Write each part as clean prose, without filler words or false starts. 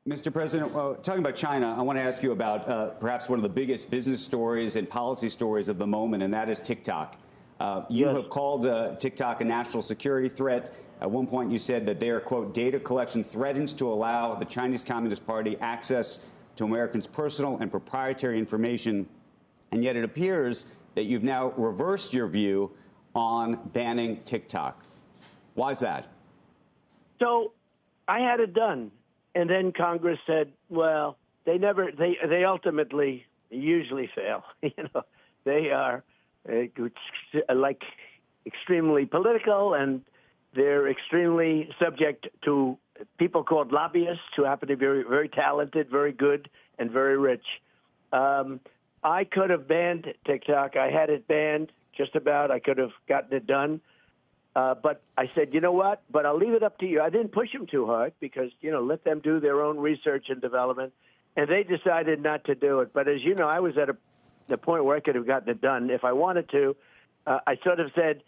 Mr. President, talking about China, I want to ask you about perhaps one of the biggest business stories and policy stories of the moment, and that is TikTok. You Yes. have called TikTok a national security threat. At one point, you said that their, quote, data collection threatens to allow the Chinese Communist Party access to Americans' personal and proprietary information. And yet it appears that you've now reversed your view on banning TikTok. Why is that? So I had it done. And then Congress said, well, they ultimately usually fail. They are like extremely political, and they're extremely subject to people called lobbyists who happen to be very, very talented, very good, and very rich. I could have banned TikTok. I had it banned just about. I could have gotten it done. But I said, you know what? But I'll leave it up to you. I didn't push them too hard because, let them do their own research and development. And they decided not to do it. But as you know, I was at the point where I could have gotten it done if I wanted to. I sort of said,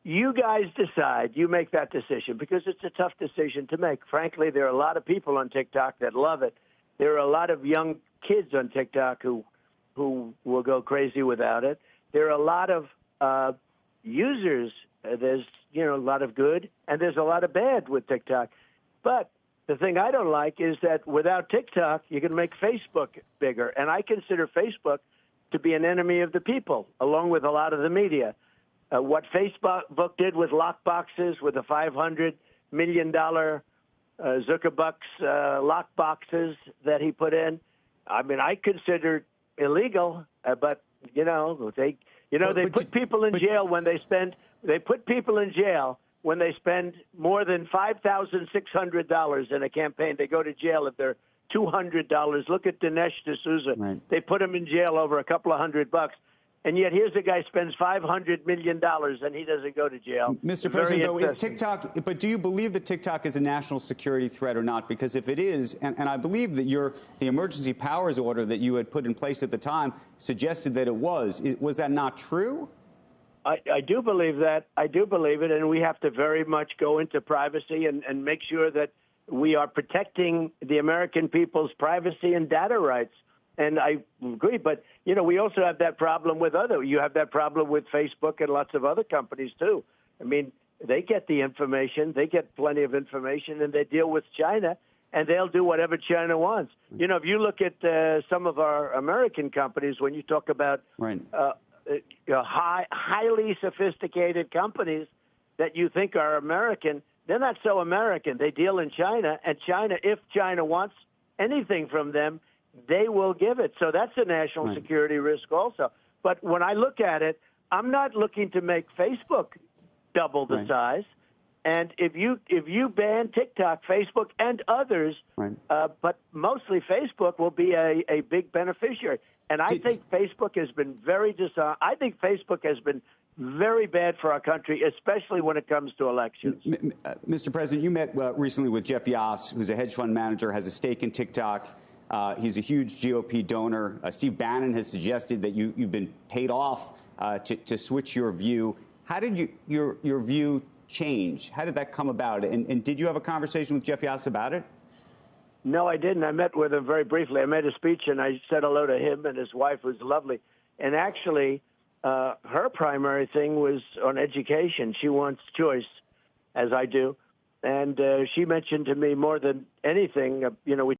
you guys decide. You make that decision because it's a tough decision to make. Frankly, there are a lot of people on TikTok that love it. There are a lot of young kids on TikTok who will go crazy without it. There are a lot of users. There's, a lot of good, and there's a lot of bad with TikTok. But the thing I don't like is that without TikTok, you can make Facebook bigger. And I consider Facebook to be an enemy of the people, along with a lot of the media. What Facebook did with lockboxes, with the $500 million Zuckerbucks lockboxes that he put in, I mean, I consider illegal, but, they put people in jail when they spend. They put people in jail when they spend more than $5,600 in a campaign. They go to jail if they're $200. Look at Dinesh D'Souza. Right. They put him in jail over a couple of $100. And yet here's a guy spends $500 million and he doesn't go to jail. Mr. President, though, is TikTok, but do you believe that TikTok is a national security threat or not? Because if it is, and I believe that the emergency powers order that you had put in place at the time suggested that it was that not true? I do believe that. I do believe it. And we have to very much go into privacy and make sure that we are protecting the American people's privacy and data rights. And I agree. But, we also have that problem with you have that problem with Facebook and lots of other companies, too. I mean, they get the information. They get plenty of information, and they deal with China, and they'll do whatever China wants. If you look at some of our American companies, when you talk about right. Highly sophisticated companies that you think are American, they're not so American. They deal in China, and China, if China wants anything from them, they will give it. So that's a national security risk also. But when I look at it, I'm not looking to make Facebook double the size. And if you ban TikTok, Facebook, and others, but mostly Facebook will be a big beneficiary. And I think Facebook has been very dishonest. I think Facebook has been very bad for our country, especially when it comes to elections. Mr. President, you met recently with Jeff Yass, who's a hedge fund manager, has a stake in TikTok. He's a huge GOP donor. Steve Bannon has suggested that you've been paid off to switch your view. How did your view change? How did that come about? And did you have a conversation with Jeff Yass about it? No, I didn't. I met with him very briefly. I made a speech, and I said hello to him and his wife, who's lovely. And actually, her primary thing was on education. She wants choice, as I do. And she mentioned to me more than anything, we